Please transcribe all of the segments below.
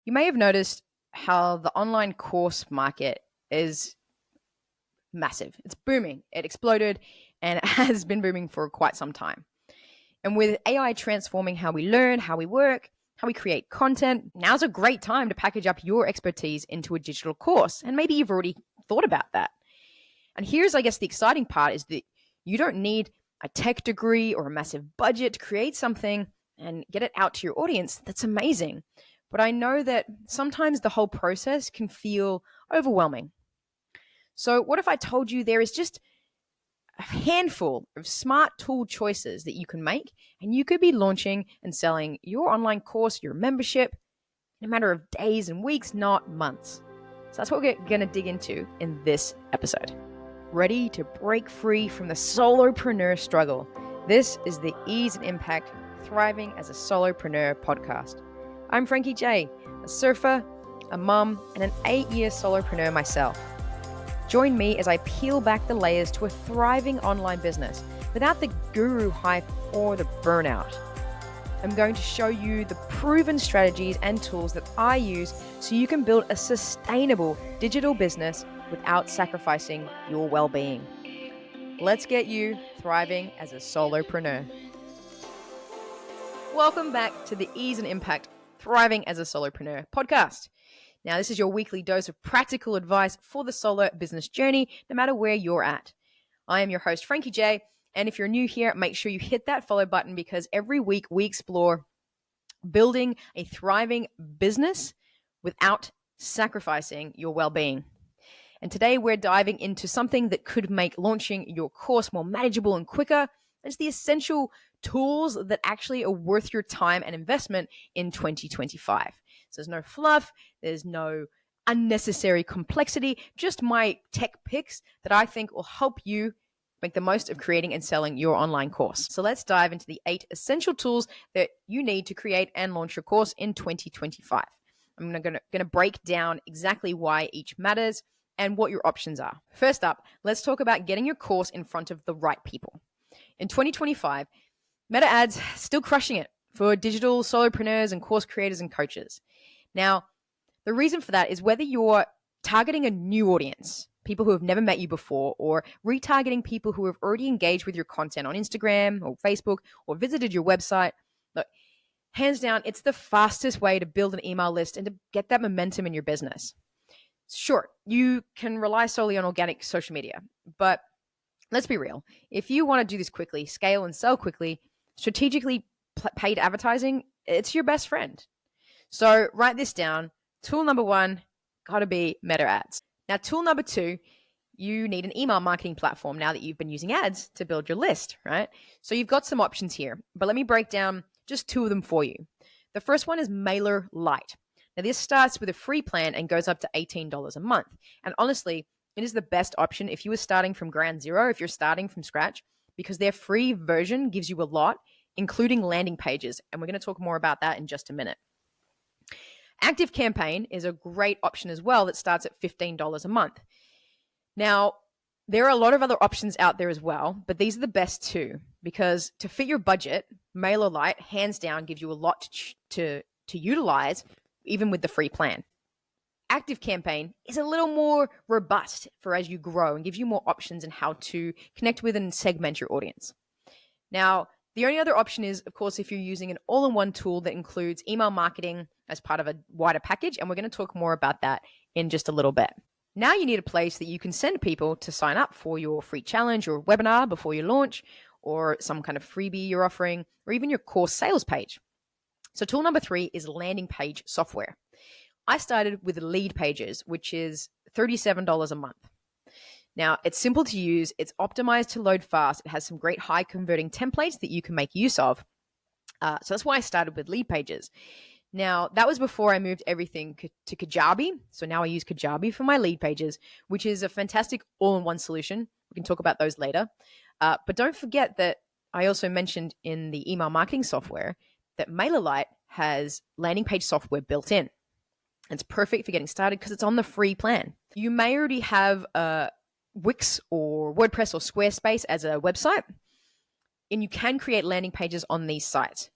You may have noticed how the online course market is massive. It's booming. It exploded and it has been booming for quite some time. And with AI transforming how we learn, how we work, how we create content, now's a great time to package up your expertise into a digital course. And maybe you've already thought about that. And here's, I guess, the exciting part is that you don't need a tech degree or a massive budget to create something and get it out to your audience. That's amazing. But I know that sometimes the whole process can feel overwhelming. So what if I told you there is just a handful of smart tool choices that you can make, and you could be launching and selling your online course, your membership, in a matter of days and weeks, not months. So that's what we're going to dig into in this episode. Ready to break free from the solopreneur struggle? This is the Ease and Impact Thriving as a Solopreneur podcast. I'm Frankie J, a surfer, a mum, and an 8-year solopreneur myself. Join me as I peel back the layers to a thriving online business without the guru hype or the burnout. I'm going to show you the proven strategies and tools that I use so you can build a sustainable digital business without sacrificing your well-being. Let's get you thriving as a solopreneur. Welcome back to the Ease and Impact Thriving as a Solopreneur podcast. Now, this is your weekly dose of practical advice for the solo business journey, no matter where you're at. I am your host, Frankie J, and if you're new here, make sure you hit that follow button because every week we explore building a thriving business without sacrificing your well-being. And today we're diving into something that could make launching your course more manageable and quicker. It's the essential tools that actually are worth your time and investment in 2025. So there's no fluff, there's no unnecessary complexity, just my tech picks that I think will help you make the most of creating and selling your online course. So let's dive into the 8 essential tools that you need to create and launch your course in 2025. I'm going to break down exactly why each matters and what your options are. First up, let's talk about getting your course in front of the right people. In 2025, Meta Ads still crushing it for digital solopreneurs and course creators and coaches. Now, the reason for that is whether you're targeting a new audience, people who have never met you before, or retargeting people who have already engaged with your content on Instagram or Facebook or visited your website. Look, hands down, it's the fastest way to build an email list and to get that momentum in your business. Sure, you can rely solely on organic social media, but let's be real. If you want to do this quickly, scale and sell quickly, strategically paid advertising, it's your best friend. So write this down. Tool number 1, got to be Meta Ads. Now, tool number 2, you need an email marketing platform now that you've been using ads to build your list, right? So you've got some options here, but let me break down just 2 of them for you. The first one is MailerLite. Now, this starts with a free plan and goes up to $18 a month. And honestly, it is the best option if you were starting from ground zero, if you're starting from scratch, because their free version gives you a lot, including landing pages. And we're going to talk more about that in just a minute. Active Campaign is a great option as well that starts at $15 a month. Now, there are a lot of other options out there as well, but these are the best 2 because to fit your budget, MailerLite hands down gives you a lot to utilize even with the free plan. Active Campaign is a little more robust for as you grow and gives you more options in how to connect with and segment your audience. Now, the only other option is, of course, if you're using an all-in-one tool that includes email marketing as part of a wider package, and we're going to talk more about that in just a little bit. Now you need a place that you can send people to sign up for your free challenge or webinar before you launch, or some kind of freebie you're offering, or even your course sales page. So tool number 3 is landing page software. I started with LeadPages, which is $37 a month. Now, it's simple to use. It's optimized to load fast. It has some great high converting templates that you can make use of. So that's why I started with LeadPages. Now, that was before I moved everything to Kajabi. So now I use Kajabi for my LeadPages, which is a fantastic all-in-one solution. We can talk about those later. But don't forget that I also mentioned in the email marketing software that MailerLite has landing page software built in. It's perfect for getting started because it's on the free plan. You may already have Wix or WordPress or Squarespace as a website, and you can create landing pages on these sites.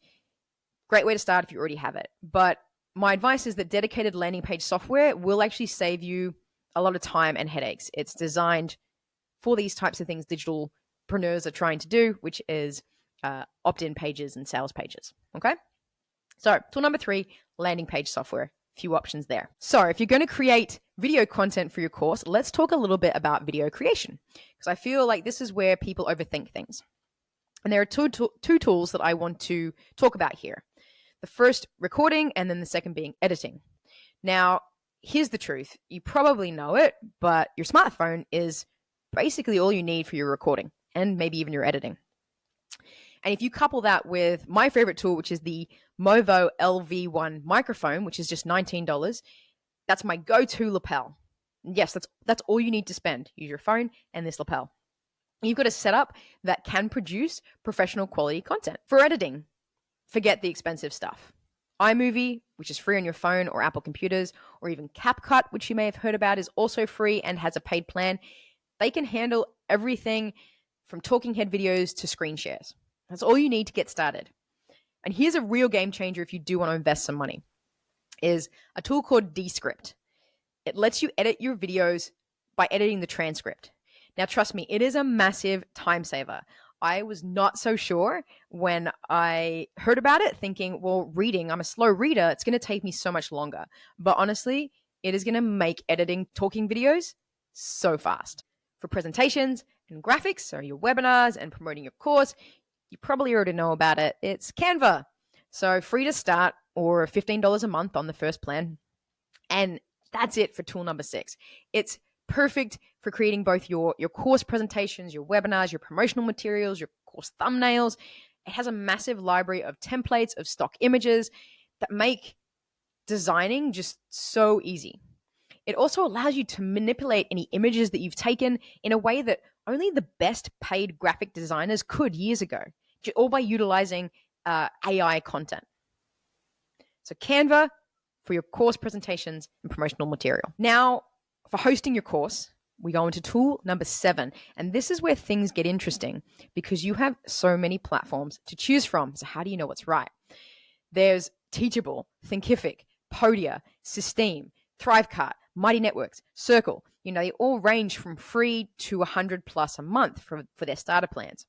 Great way to start if you already have it. But my advice is that dedicated landing page software will actually save you a lot of time and headaches. It's designed for these types of things digitalpreneurs are trying to do, which is opt-in pages and sales pages. Okay. So tool number 3, landing page software. Few options there. So if you're going to create video content for your course, let's talk a little bit about video creation, because I feel like this is where people overthink things. And there are two tools that I want to talk about here. The first, recording, and then the second being editing. Now, here's the truth. You probably know it, but your smartphone is basically all you need for your recording and maybe even your editing. And if you couple that with my favorite tool, which is the Movo LV1 microphone, which is just $19, that's my go-to lapel. Yes, that's all you need to spend. Use your phone and this lapel. You've got a setup that can produce professional quality content. For editing, forget the expensive stuff. iMovie, which is free on your phone or Apple computers, or even CapCut, which you may have heard about, is also free and has a paid plan. They can handle everything from talking head videos to screen shares. That's all you need to get started. And here's a real game changer if you do want to invest some money, is a tool called Descript. It lets you edit your videos by editing the transcript. Now, trust me, it is a massive time saver. I was not so sure when I heard about it, thinking, well, I'm a slow reader. It's going to take me so much longer. But honestly, it is going to make editing talking videos so fast. For presentations and graphics, so your webinars and promoting your course, you probably already know about it. It's Canva. So free to start, or $15 a month on the first plan. And that's it for tool number 6. It's perfect for creating both your course presentations, your webinars, your promotional materials, your course thumbnails. It has a massive library of templates, of stock images that make designing just so easy. It also allows you to manipulate any images that you've taken in a way that only the best paid graphic designers could years ago, all by utilizing AI content. So Canva for your course presentations and promotional material. Now, for hosting your course, we go into tool number 7. And this is where things get interesting, because you have so many platforms to choose from. So how do you know what's right? There's Teachable, Thinkific, Podia, Systeme, Thrivecart, Mighty Networks, Circle. They all range from free to $100+ a month for their starter plans.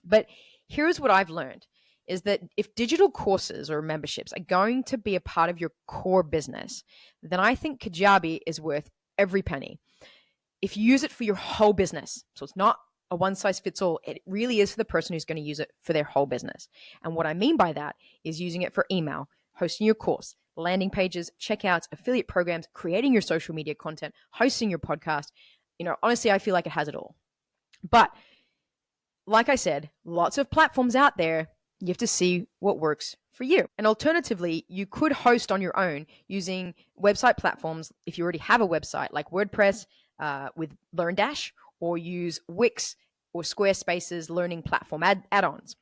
But here's what I've learned, is that if digital courses or memberships are going to be a part of your core business, then I think Kajabi is worth every penny. If you use it for your whole business, so it's not a one-size-fits-all, it really is for the person who's going to use it for their whole business. And what I mean by that is using it for email, hosting your course, landing pages, checkouts, affiliate programs, creating your social media content, hosting your podcast. Honestly, I feel like it has it all. But like I said, lots of platforms out there. You have to see what works for you. And alternatively, you could host on your own using website platforms if you already have a website, like WordPress with LearnDash, or use Wix or Squarespace's learning platform add-ons.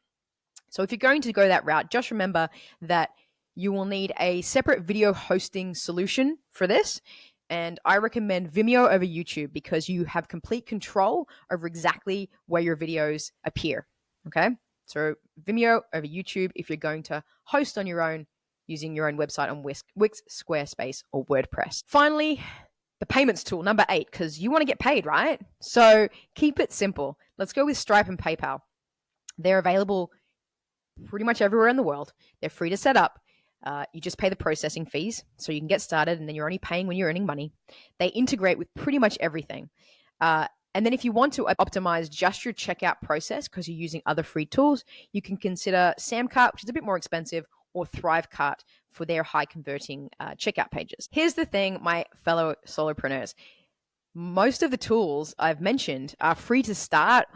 So if you're going to go that route, just remember that you will need a separate video hosting solution for this. And I recommend Vimeo over YouTube, because you have complete control over exactly where your videos appear. Okay? So Vimeo over YouTube if you're going to host on your own using your own website on Wix, Squarespace, or WordPress. Finally, the payments tool, number 8, because you want to get paid, right? So keep it simple. Let's go with Stripe and PayPal. They're available pretty much everywhere in the world. They're free to set up. You just pay the processing fees so you can get started, and then you're only paying when you're earning money. They integrate with pretty much everything. And then if you want to optimize just your checkout process because you're using other free tools, you can consider Samcart, which is a bit more expensive, or Thrivecart for their high converting checkout pages. Here's the thing, my fellow solopreneurs. Most of the tools I've mentioned are free to start,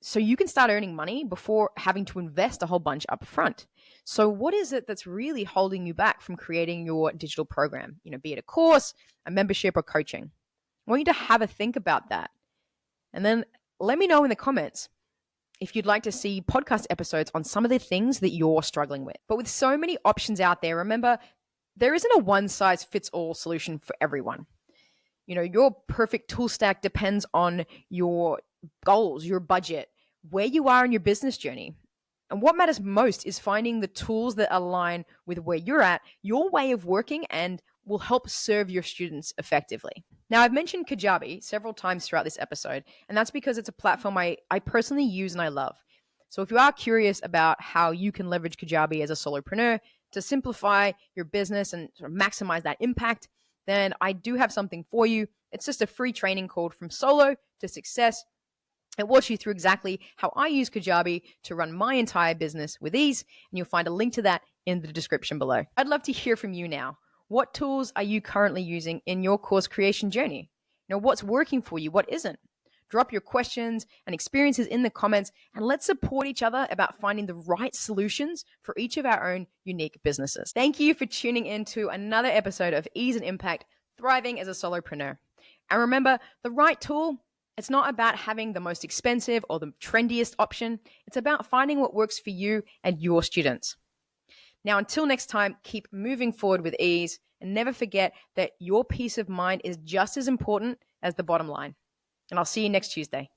so you can start earning money before having to invest a whole bunch up front. So what is it that's really holding you back from creating your digital program? Be it a course, a membership, or coaching. I want you to have a think about that. And then let me know in the comments if you'd like to see podcast episodes on some of the things that you're struggling with. But with so many options out there, remember, there isn't a one-size-fits-all solution for everyone. Your perfect tool stack depends on your goals, your budget, where you are in your business journey. And what matters most is finding the tools that align with where you're at, your way of working, and will help serve your students effectively. Now, I've mentioned Kajabi several times throughout this episode, and that's because it's a platform I personally use and I love. So if you are curious about how you can leverage Kajabi as a solopreneur to simplify your business and sort of maximize that impact, then I do have something for you. It's just a free training called From Solo to Success. It walks you through exactly how I use Kajabi to run my entire business with ease, and you'll find a link to that in the description below. I'd love to hear from you now. What tools are you currently using in your course creation journey? What's working for you? What isn't? Drop your questions and experiences in the comments, and let's support each other about finding the right solutions for each of our own unique businesses. Thank you for tuning in to another episode of Ease and Impact, Thriving as a Solopreneur. And remember, the right tool, it's not about having the most expensive or the trendiest option. It's about finding what works for you and your students. Now, until next time, keep moving forward with ease, and never forget that your peace of mind is just as important as the bottom line. And I'll see you next Tuesday.